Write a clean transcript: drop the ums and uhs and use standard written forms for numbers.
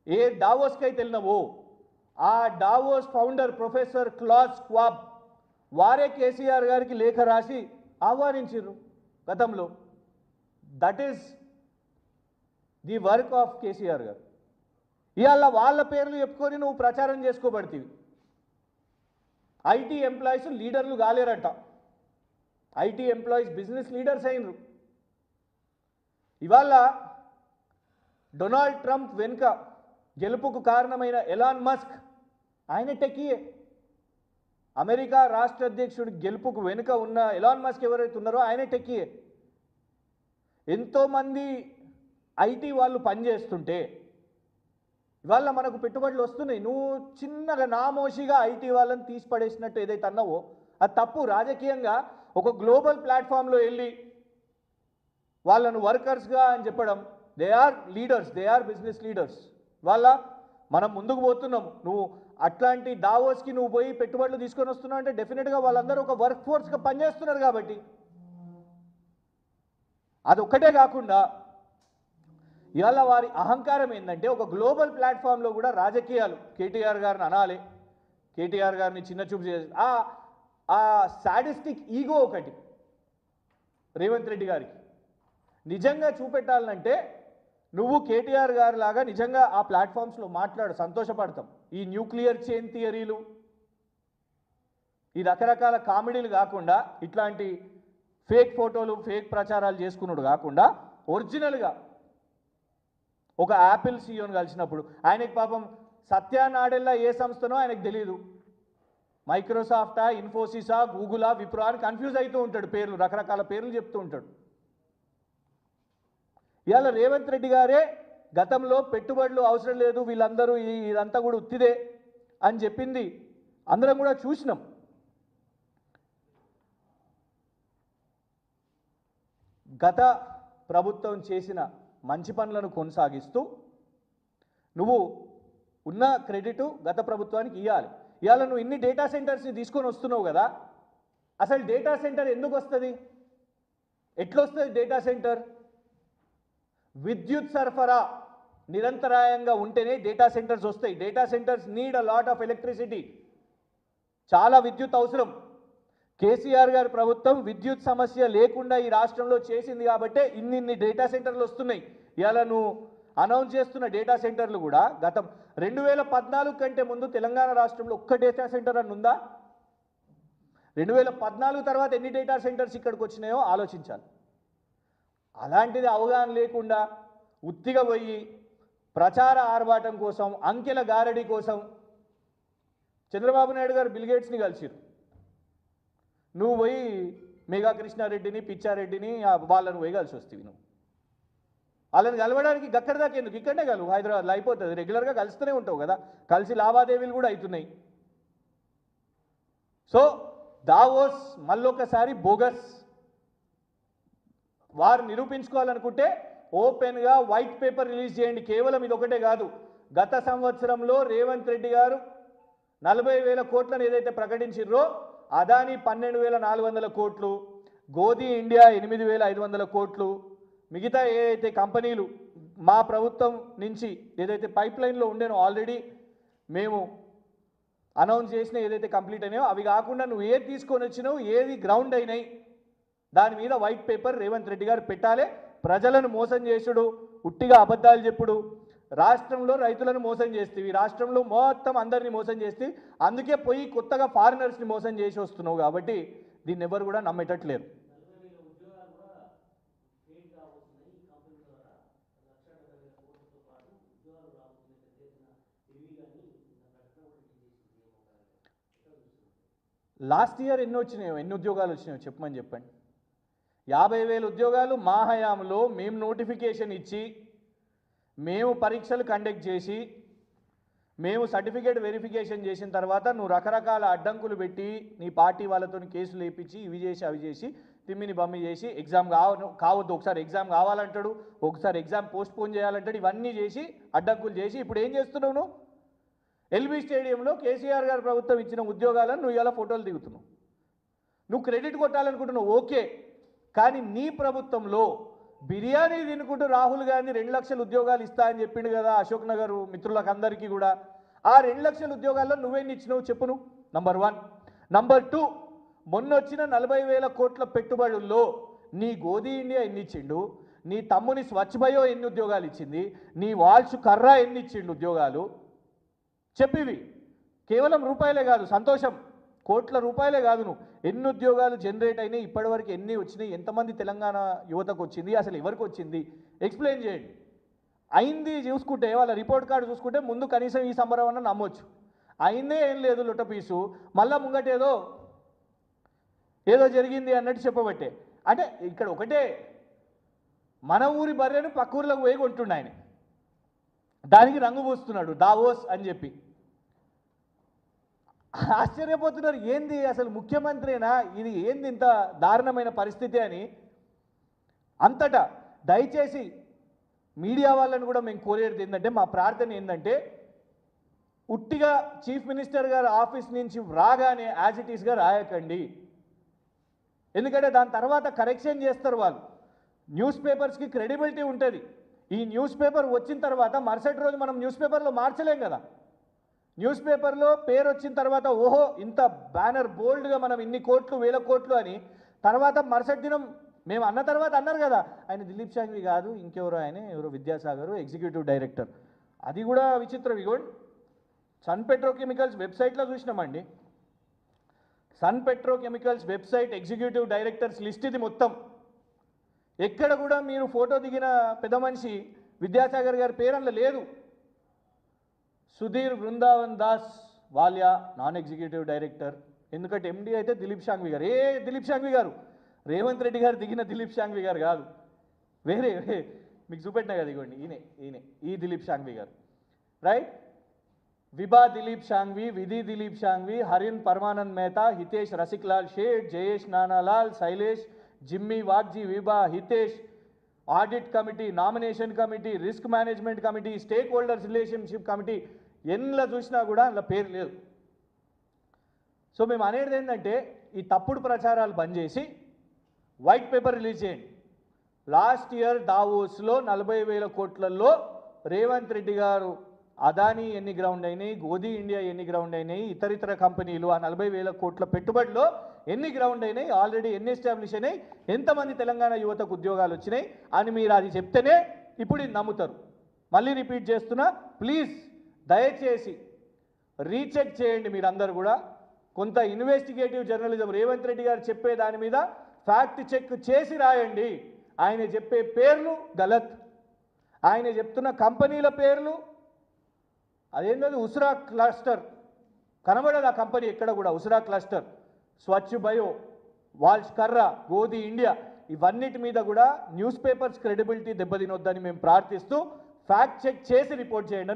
ఏ డావోస్కి అయితే వెళ్ళినావో ఆ Davos founder professor class swab వారే కేసీఆర్ గారికి లేఖ రాసి ఆహ్వానించారు గతంలో. That is the work of KCR గారు. ఇవాళ వాళ్ళ పేర్లు చెప్పుకొని నువ్వు ప్రచారం చేసుకోబడుతుంది. ఐటీ ఎంప్లాయీస్ లీడర్లు కాలేరట, ఐటీ ఎంప్లాయీస్ బిజినెస్ లీడర్స్ అయినరు. ఇవాళ డొనాల్డ్ ట్రంప్ వెనుక గెలుపుకు కారణమైన ఎలాన్ మస్క్ ఆయన టెక్కీయే. అమెరికా రాష్ట్ర అధ్యక్షుడి గెలుపుకు వెనుక ఉన్న ఎలాన్ మస్క్ ఎవరైతే ఉన్నారో ఆయన టెక్కీయే. ఎంతోమంది ఐటీ వాళ్ళు పనిచేస్తుంటే ఇవాళ మనకు పెట్టుబడులు వస్తున్నాయి. నువ్వు చిన్నగా నామోషిగా ఐటీ వాళ్ళని తీసి పడేసినట్టు ఏదైతే అన్నావో అది తప్పు. రాజకీయంగా ఒక గ్లోబల్ ప్లాట్ఫామ్లో వెళ్ళి వాళ్ళను వర్కర్స్గా అని చెప్పడం, they are leaders, they are business leaders. వాళ్ళ మనం ముందుకు పోతున్నాము. నువ్వు అట్లాంటి దావోస్కి నువ్వు పోయి పెట్టుబడులు తీసుకొని వస్తున్నావు అంటే డెఫినెట్గా వాళ్ళందరూ ఒక వర్క్ ఫోర్స్గా పనిచేస్తున్నారు కాబట్టి. అదొక్కటే కాకుండా ఇవాళ వారి అహంకారం ఏంటంటే ఒక గ్లోబల్ ప్లాట్ఫామ్లో కూడా రాజకీయాలు కేటీఆర్ గారిని అనాలి, కేటీఆర్ గారిని చిన్న చూపు చేసి ఆ సాడిస్టిక్ ఈగో ఒకటి రేవంత్ రెడ్డి గారికి నిజంగా చూపెట్టాలంటే నువ్వు కేటీఆర్ గారి లాగా నిజంగా ఆ ప్లాట్ఫామ్స్లో మాట్లాడు, సంతోషపడతాం. ఈ న్యూక్లియర్ చైన్ థియరీలు, ఈ రకరకాల కామెడీలు కాకుండా, ఇట్లాంటి ఫేక్ ఫోటోలు ఫేక్ ప్రచారాలు చేసుకున్నాడు కాకుండా ఒరిజినల్గా ఒక యాపిల్ సీఈఓని కలిసినప్పుడు ఆయనకి పాపం సత్యా నాడెల్లా ఏ సంస్థనో ఆయనకు తెలియదు. మైక్రోసాఫ్టా, ఇన్ఫోసిసా, గూగులా, విప్రో అని కన్ఫ్యూజ్ అవుతూ ఉంటాడు, పేర్లు రకరకాల పేర్లు చెప్తూ ఉంటాడు. ఇవాళ రేవంత్ రెడ్డి గారే గతంలో పెట్టుబడులు అవసరం లేదు, వీళ్ళందరూ ఇదంతా కూడా ఉత్తిదే అని చెప్పింది అందరం కూడా చూసినాం. గత ప్రభుత్వం చేసిన మంచి పనులను కొనసాగిస్తూ నువ్వు ఉన్న క్రెడిట్ గత ప్రభుత్వానికి ఇవ్వాలి. ఇవాళ నువ్వు ఇన్ని డేటా సెంటర్స్ని తీసుకొని వస్తున్నావు కదా, అసలు డేటా సెంటర్ ఎందుకు వస్తుంది? ఎట్లొస్తుంది డేటా సెంటర్? విద్యుత్ సరఫరా నిరంతరాయంగా ఉంటేనే డేటా సెంటర్స్ వస్తాయి. Data centres need a lot of electricity, చాలా విద్యుత్ అవసరం. కేసీఆర్ గారి ప్రభుత్వం విద్యుత్ సమస్య లేకుండా ఈ రాష్ట్రంలో చేసింది కాబట్టే ఇన్ని డేటా సెంటర్లు వస్తున్నాయి. ఇవాళ నువ్వు అనౌన్స్ చేస్తున్న డేటా సెంటర్లు కూడా గతం 2014 కంటే ముందు తెలంగాణ రాష్ట్రంలో ఒక్క డేటా సెంటర్ అని ఉందా? 2014 తర్వాత ఎన్ని డేటా సెంటర్స్ ఇక్కడికి వచ్చినాయో ఆలోచించాలి. అలాంటిది అవగాహన లేకుండా ఉత్తిగా పోయి ప్రచార ఆర్భాటం కోసం, అంకెల గారడి కోసం చంద్రబాబు నాయుడు గారు బిల్ గేట్స్ని కలిసిరు. నువ్వు పోయి మేఘా కృష్ణారెడ్డిని, పిచ్చారెడ్డిని వాళ్ళని పోయి కలిసి వస్తావు. నువ్వు వాళ్ళని కలవడానికి గక్కడి దాకా ఎందుకు, ఇక్కడనే కలువు, హైదరాబాద్లో అయిపోతుంది. రెగ్యులర్గా కలుస్తూనే ఉంటావు కదా, కలిసి లావాదేవీలు కూడా అవుతున్నాయి. సో దావోస్ మళ్ళొకసారి బోగస్. వారు నిరూపించుకోవాలనుకుంటే ఓపెన్గా వైట్ పేపర్ రిలీజ్ చేయండి. కేవలం ఇది ఒకటే కాదు, గత సంవత్సరంలో రేవంత్ రెడ్డి గారు 40,000 కోట్లను ఏదైతే ప్రకటించారో అదాని 12,400 కోట్లు, గోధి ఇండియా 8,500 కోట్లు, మిగతా ఏదైతే కంపెనీలు మా ప్రభుత్వం నుంచి ఏదైతే పైప్ లైన్లో ఉండేనో ఆల్రెడీ మేము అనౌన్స్ చేసిన ఏదైతే కంప్లీట్ అయినాయో అవి కాకుండా నువ్వు ఏది తీసుకొని వచ్చినావు, ఏది గ్రౌండ్ అయినాయి, దాని మీద వైట్ పేపర్ రేవంత్ రెడ్డి గారు పెట్టాలి. ప్రజలను మోసం చేసుడు, ఉట్టిగా అబద్ధాలు చెప్పుడు, రాష్ట్రంలో రైతులను మోసం చేస్తేవి, రాష్ట్రంలో మొత్తం అందరినీ మోసం చేస్తే, అందుకే పోయి కొత్తగా ఫారినర్స్ని మోసం చేసి వస్తున్నావు. కాబట్టి దీన్ని ఎవరు కూడా నమ్మేటట్లేరు. లాస్ట్ ఇయర్ ఎన్ని వచ్చినాయో, ఎన్ని ఉద్యోగాలు వచ్చినాయో చెప్పండి. 50,000 ఉద్యోగాలు మా హయాంలో మేము నోటిఫికేషన్ ఇచ్చి, మేము పరీక్షలు కండక్ట్ చేసి, మేము సర్టిఫికేట్ వెరిఫికేషన్ చేసిన తర్వాత నువ్వు రకరకాల అడ్డంకులు పెట్టి నీ పార్టీ వాళ్ళతో కేసులు వేయించి ఇవి చేసి అవి చేసి తిమ్మిని బమ్మి చేసి ఎగ్జామ్ కావద్దు, ఒకసారి ఎగ్జామ్ కావాలంటాడు, ఒకసారి ఎగ్జామ్ పోస్ట్పోన్ చేయాలంటాడు, ఇవన్నీ చేసి అడ్డంకులు చేసి ఇప్పుడు ఏం చేస్తున్నావు? నువ్వు ఎల్బీ స్టేడియంలో కేసీఆర్ గారు ప్రభుత్వం ఇచ్చిన ఉద్యోగాలను నువ్వు ఇలా ఫోటోలు దిగుతున్నావు. నువ్వు క్రెడిట్ కొట్టాలనుకుంటున్నావు, ఓకే. కానీ నీ ప్రభుత్వంలో బిర్యానీ తినుకుంటూ రాహుల్ గాంధీ 2 లక్షల ఉద్యోగాలు ఇస్తా అని చెప్పిండు కదా అశోక్ నగర్ మిత్రులకు అందరికీ కూడా. ఆ 2 లక్షల ఉద్యోగాల్లో నువ్వెన్ని ఇచ్చినావు చెప్పును. నంబర్ 1. నంబర్ 2, మొన్నొచ్చిన 40,000 కోట్ల పెట్టుబడుల్లో నీ గోధీ ఇండియా ఎన్ని ఇచ్చిండు, నీ తమ్ముని స్వచ్ఛ బయో ఎన్ని ఉద్యోగాలు ఇచ్చింది, నీ వాల్ష్ కర్రా ఎన్ని ఇచ్చిండు ఉద్యోగాలు చెప్పివి. కేవలం రూపాయలే కాదు, సంతోషం, కోట్ల రూపాయలే కాదు, నువ్వు ఎన్ని ఉద్యోగాలు జనరేట్ అయినాయి, ఇప్పటివరకు ఎన్ని వచ్చినాయి, ఎంతమంది తెలంగాణ యువతకు వచ్చింది, అసలు ఎవరికి వచ్చింది ఎక్స్ప్లెయిన్ చేయండి. అయింది చూసుకుంటే వాళ్ళ రిపోర్ట్ కార్డు చూసుకుంటే ముందు కనీసం ఈ సంబరం అన్న నమ్మొచ్చు. అయిందే ఏం లేదు లొట్ట పీసు, మళ్ళా ముంగటేదో ఏదో జరిగింది అన్నట్టు చెప్పబట్టే. అంటే ఇక్కడ ఒకటే, మన ఊరి బర్రెను పక్క ఊర్లోకి పోయి కొంటుండు ఆయన, దానికి రంగు పూస్తున్నాడు దావోస్ అని చెప్పి. ఆశ్చర్యపోతున్నారు, ఏంది అసలు ముఖ్యమంత్రినా ఇది, ఏంది ఇంత దారుణమైన పరిస్థితి అని. అంతటా దయచేసి మీడియా వాళ్ళని కూడా మేము కోరేది ఏంటంటే, మా ప్రార్థన ఏంటంటే, ఉట్టిగా చీఫ్ మినిస్టర్ గారు ఆఫీస్ నుంచి రాగానే యాజ్ ఇట్ ఈస్గా రాయకండి. ఎందుకంటే దాని తర్వాత కరెక్షన్ చేస్తారు వాళ్ళు. న్యూస్ పేపర్స్కి క్రెడిబిలిటీ ఉంటుంది. ఈ న్యూస్ పేపర్ వచ్చిన తర్వాత మరుసటి రోజు మనం న్యూస్ పేపర్లో మార్చలేం కదా. న్యూస్ పేపర్లో పేరు వచ్చిన తర్వాత ఓహో ఇంత బ్యానర్ బోల్డ్గా మనం ఇన్ని కోట్లు 1000 కోట్లు అని, తర్వాత మరుసటి దినం మేము అన్న తర్వాత అన్నారు కదా ఆయన దిలీప్ షాంఘవి కాదు ఇంకెవరో, ఆయన ఎవరో విద్యాసాగర్ ఎగ్జిక్యూటివ్ డైరెక్టర్. అది కూడా విచిత్రం. ఇగోండి సన్ పెట్రోకెమికల్స్ వెబ్సైట్లో చూసినామండి, Sun Petrochemicals website executive directors list ఇది మొత్తం. ఎక్కడ కూడా మీరు ఫోటో దిగిన పెద్ద మనిషి విద్యాసాగర్ గారి పేరు అందులో లేదు. Sudheer Brindavan Das వాలియా non executive director. ఎందుకంటే ఎండి అయితే దిలీప్ షాంఘవి గారు. దిలీప్ షాంఘవి గారు రేవంత్ రెడ్డి గారు దిగిన దిలీప్ షాంఘవి గారు కాదు, వేరే మీకు చూపెట్టినా కదా, ఇవ్వండి ఈయనే ఈ దిలీప్ షాంఘవి గారు, right. విభా Dilip Shanghvi, Vidhi Dilip Shanghvi, Harin Paramanand Mehta, Hitesh Rasiklal Sheth, Jayesh Nanalal, Shailesh, Jimmy Vaghji, Vibha, Hitesh, audit committee, nomination committee, risk management committee, stakeholders relationship committee, ఎన్నిలా చూసినా కూడా అందులో పేరు లేదు. సో మేము అనేది ఏంటంటే, ఈ తప్పుడు ప్రచారాలు బంద్ చేసి వైట్ పేపర్ రిలీజ్ చేయండి. లాస్ట్ ఇయర్ దావోస్లో 40,000 కోట్లలో రేవంత్ రెడ్డి గారు అదానీ ఎన్ని గ్రౌండ్ అయినాయి, గోధీ ఇండియా ఎన్ని గ్రౌండ్ అయినాయి, ఇతరితర కంపెనీలు ఆ 40,000 కోట్ల పెట్టుబడిలో ఎన్ని గ్రౌండ్ అయినాయి, ఆల్రెడీ ఎన్ని ఎస్టాబ్లిష్ అయినాయి, ఎంతమంది తెలంగాణ యువతకు ఉద్యోగాలు వచ్చినాయి అని మీరు అది చెప్తేనే ఇప్పుడు ఇది నమ్ముతారు. మళ్ళీ రిపీట్ చేస్తున్నా, ప్లీజ్ దయచేసి రీచెక్ చేయండి మీరందరూ కూడా. కొంత ఇన్వెస్టిగేటివ్ జర్నలిజం, రేవంత్ రెడ్డి గారు చెప్పే దాని మీద ఫ్యాక్ట్ చెక్ చేసి రాయండి. ఆయన చెప్పే పేర్లు గలత్, ఆయన చెప్తున్న కంపెనీల పేర్లు అదేంటది ఉస్రా క్లస్టర్ కనబడదు ఆ కంపెనీ ఎక్కడ కూడా. ఉస్రా క్లస్టర్, స్వచ్ఛ బయో, వాల్ష్ కర్రా, గోధీ ఇండియా, ఇవన్నిటి మీద కూడా న్యూస్ పేపర్స్ క్రెడిబిలిటీ దెబ్బతినొద్దని మేము ప్రార్థిస్తూ ఫ్యాక్ట్ చెక్ చేసి రిపోర్ట్ చేయండి.